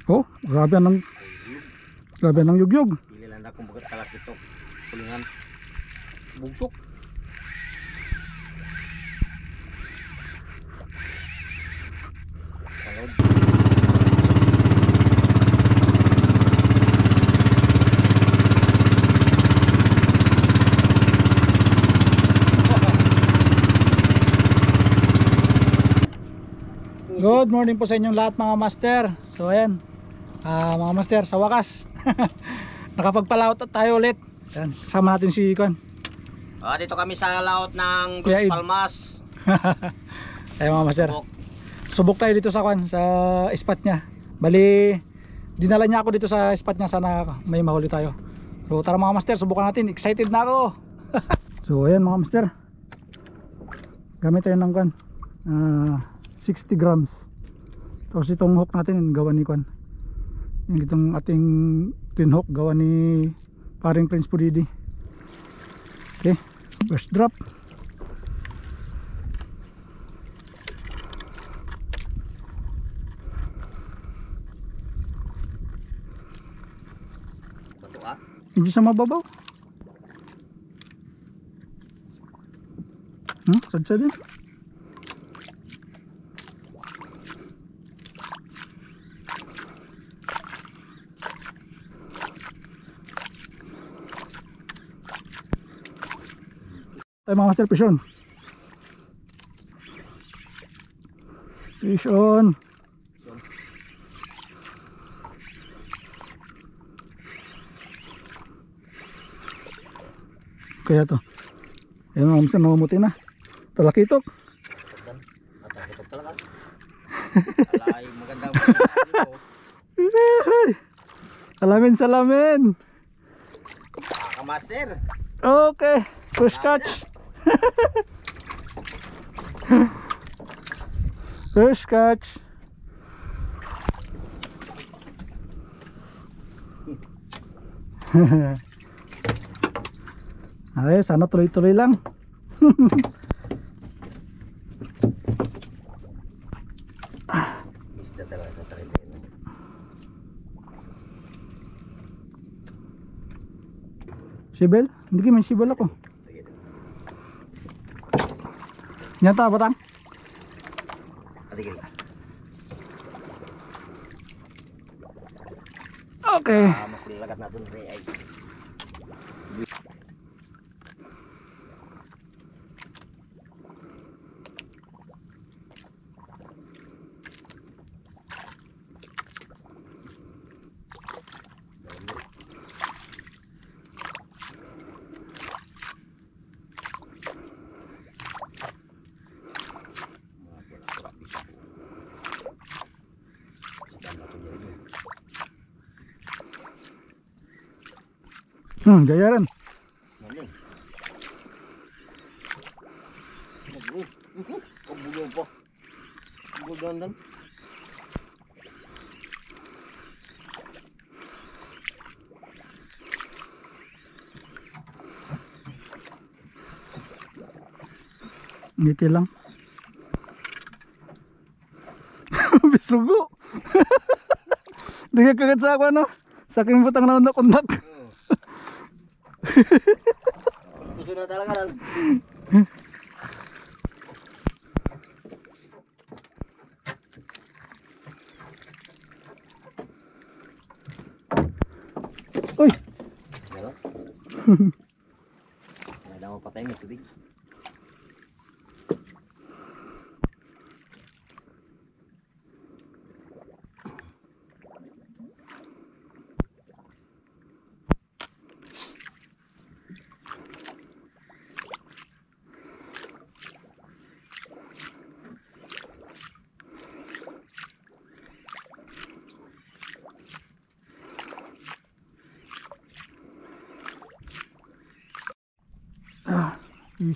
Oh, grabe ng yugyog. Pili lang na kung bagat kalak ito. Kulingan. Bugsok. Salod. Good morning po sa inyong lahat mga master. So ayan, mga master, sa wakas nakapagpalaot tayo ulit. Ayan, kasama natin si Kwan. Dito kami sa laot ng Dos Kuya Id. Palmas. Ayan mga master, subok tayo dito sa Kwan, sa spot niya. Bali, dinala niya ako dito sa spot niya, sana may mahuli tayo. So tara mga master, subukan natin. Excited na ako. So ayan mga master, gamit tayo ng Kwan, 60 grams. Tapos itong hook natin gawa ni Kwan, itong ating twin hook gawa ni paring Prince Puridi. Okay, first drop. Hindi sa mababaw. Sadsa din. Tayo mga master, fish on. Fish on. Kaya to. Ayan mga master, namumuti na. Talakitok. Talakitok talaga. Alay, magandang dito. Salamin. Master. Okay, first catch. First catch. Ay, sana tuloy-tuloy lang. Isda talaga sa trend. Sibel? Hindi ka may sibel ako. Yan ta, batang? Atigil. Okay. Mas lilagat natin rin ay. Gaya rin. Bulo pa. Bulo. Ngiti lang. Bisugo. Hindi ka kagat sa ako ano? Sa aking butang na undak-undak. Gusto na talaga lang. Uy! Pero? Nada mo patay mo tubig.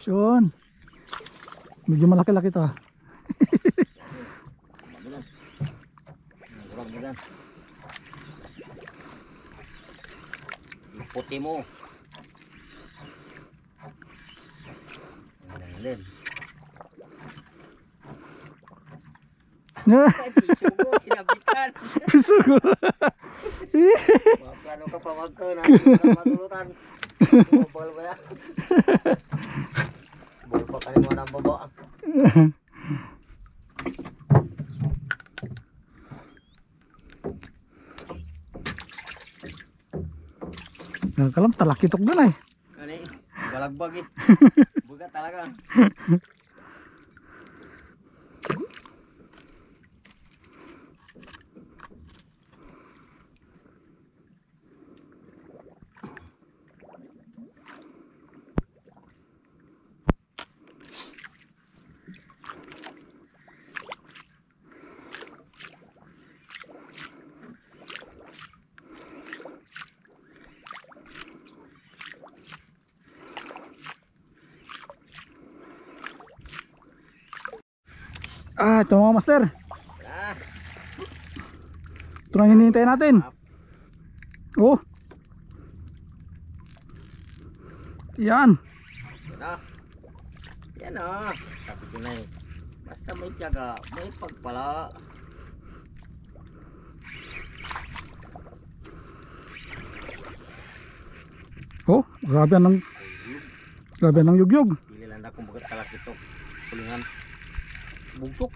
Yun. Medyo malaki-laki to. Puti mo. Ayan. Ay, piso mo, sinabitan. Sugo. Mga plano ka pa magto na matulutan. Bol ba yan? Bol pa kayo mo ng baba. Kalam talakitok doon ay. Ano eh? Balagbag eh. Buga talaga. Ito mga master. Ah, Ito na hinihintay natin. Oh. Yan. yan na. Yan na. Sabi ko na eh. Basta may tiyaga, may pagpala. Oh, grabe ang yugyog. Pili lang na kung bagat talakitok. Kulungan. Bugsok.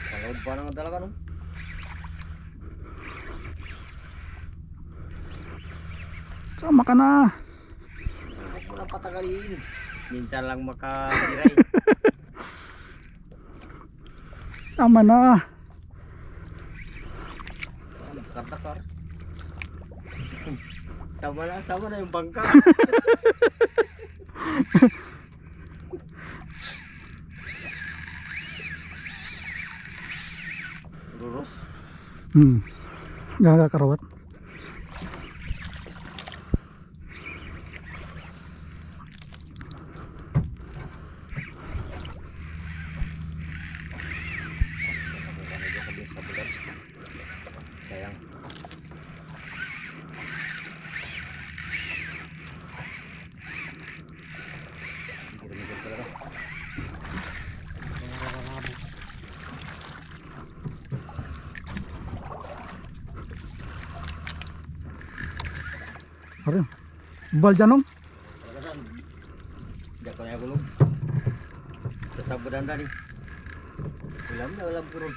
Kalawad pa naman talaga no? Sama ka na. Huwag mo lang patagalin. Minsan lang makadiray. Sama na. Kartakar. Sama na yung bangka. Lurus. Gagakarawat. Sayang. Gurumigil talaga. Arin. Bal janong. Talaga hindi ako na gulong. Sasabudan tadi. Ulam ko ron.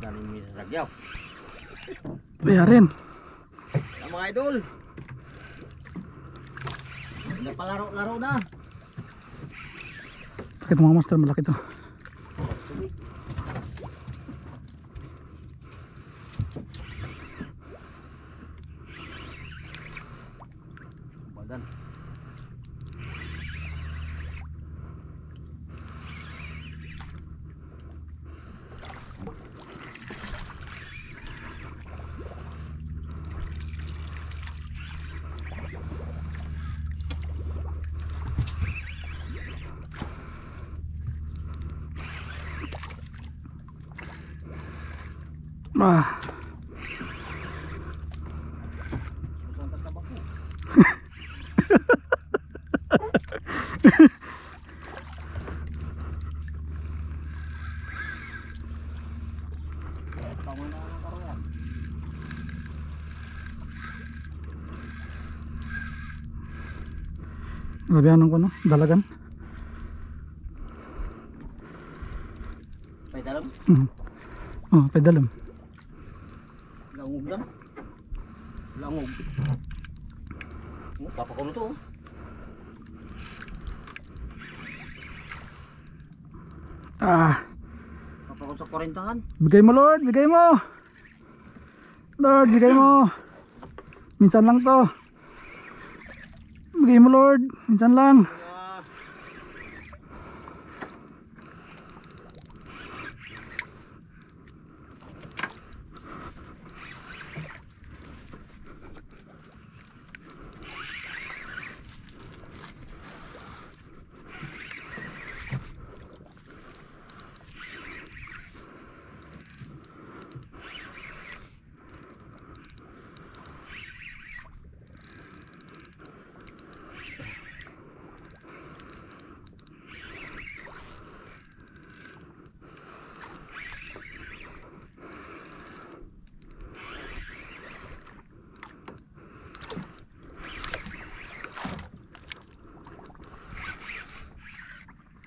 Dami may sasagyaw. Bayarin. Ang mga idol. Napalaro-laro na. Ito mga master, malaki to. Badan. Ah, labihan ko no, dalagan. May dalam. Oh, pedalam. Langog na. Langog. Papakulo to. Papakulo sa 40-an. Bigay mo Lord, bigay mo. Lord, bigay mo. Minsan lang to. Bigay mo Lord, minsan lang.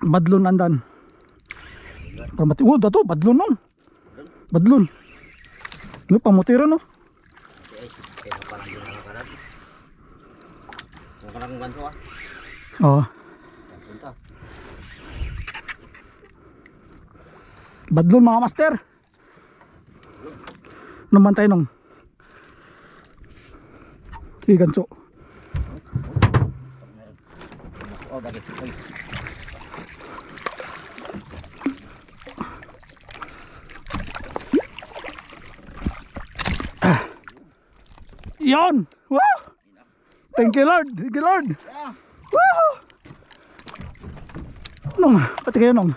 Badlon andan. Pamati. Oh, dato badlon non. Badlon. Ano pamutira no? Ay, kaya parang din na karat. Ang kanang ganso ah. Oh, Punta. badlon mga master. Naman tayo nung. Ganso. Oh, dagit. Ay. Yon! Wow! Thank you Lord! Thank you Lord! Ah, Wow! Nung, pati kayo nung.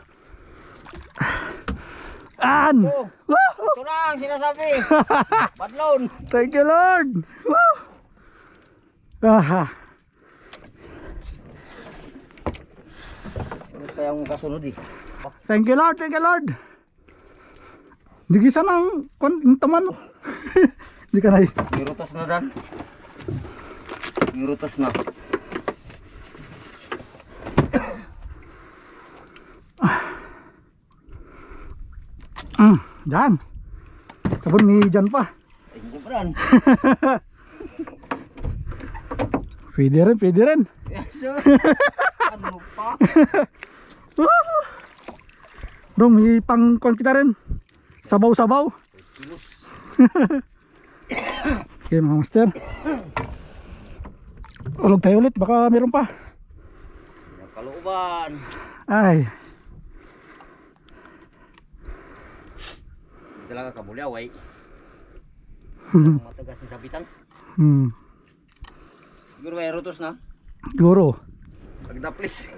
An! oh, Wow! ito lang sinasabi. Badlon. Thank you Lord! Wow! Aha! Ano pa yung kasunod eh? Thank you Lord! Thank you Lord! Digisan ang taman. Di ka na Nirutos na dan. Nirutos na. Diyan. Sabon ni Jan pa. Ay, hindi pa rin. Pwede rin, pwede rin. Jesus. Ano pa? Bro, may pang kon kita rin. Sabaw-sabaw. Okay mga master. Ulog tayo ulit, baka meron pa. Kalooban. Ay, Hindi talaga kabulyaw ay. Ang matagas ng sabitan. Siguro may rutos na. siguro. Pagdaplis.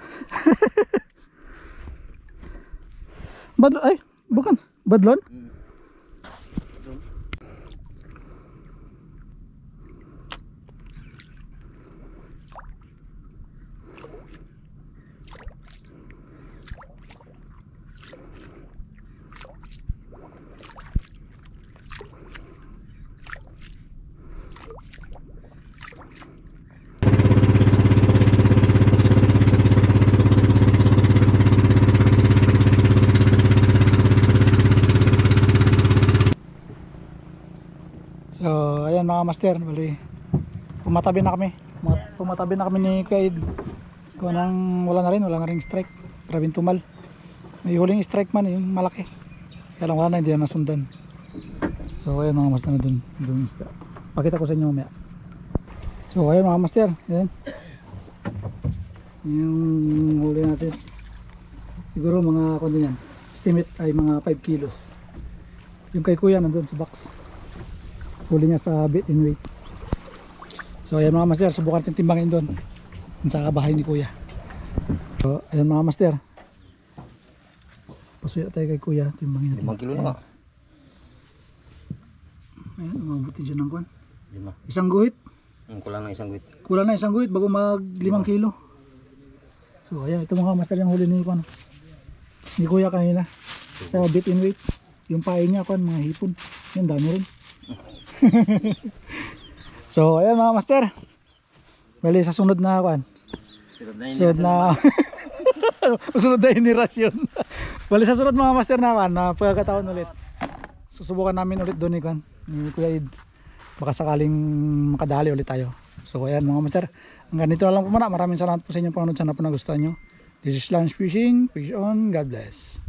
Ay, bukan. Badlon? So, ayan mga master, bali. Pumatabi na kami. Pumatabi na kami ni Kaid. Kung nang wala na ring strike. Grabing tumal. May huling strike man, yung malaki. Kaya lang wala na, hindi na nasundan. So, ayan mga master na dun. Dun isda. Pakita ko sa inyo mamaya. So, ayan mga master. Ayan. Yung huli natin. Siguro mga kundi yan. Estimate ay mga 5 kilos. Yung kay kuya nandun sa box. Huli niya sa bait and weight. So ayan mga master, subukan natin timbangin doon sa bahay ni kuya. So ayan mga master, pasuya tayo kay kuya, timbangin natin. 5 kilo na. Ayan, umabuti dyan ng kwan. 5. Isang guhit, Kulang na isang wit. kulang na isang guhit bago mag 5 kilo. So ayan, ito mga master yung huli ni kwan, ni kuya kanina sa bait and weight. Yung pain niya kwan, mga hipon. Yan, dami rin. So ayan mga master, bali sa sunod na kwan, sunod na sunod na inirasyon. Bali sa sunod mga master na kwan, na pagkakataon ulit susubukan namin ulit doon ni kwan, ni Kuya Id. Baka sakaling makadali ulit tayo. So ayan mga master, hanggang dito na lang po muna. Maraming salamat po sa inyong panonood. Sana po nagustuhan nyo. This is Lunch Fishing. Fish on. God bless.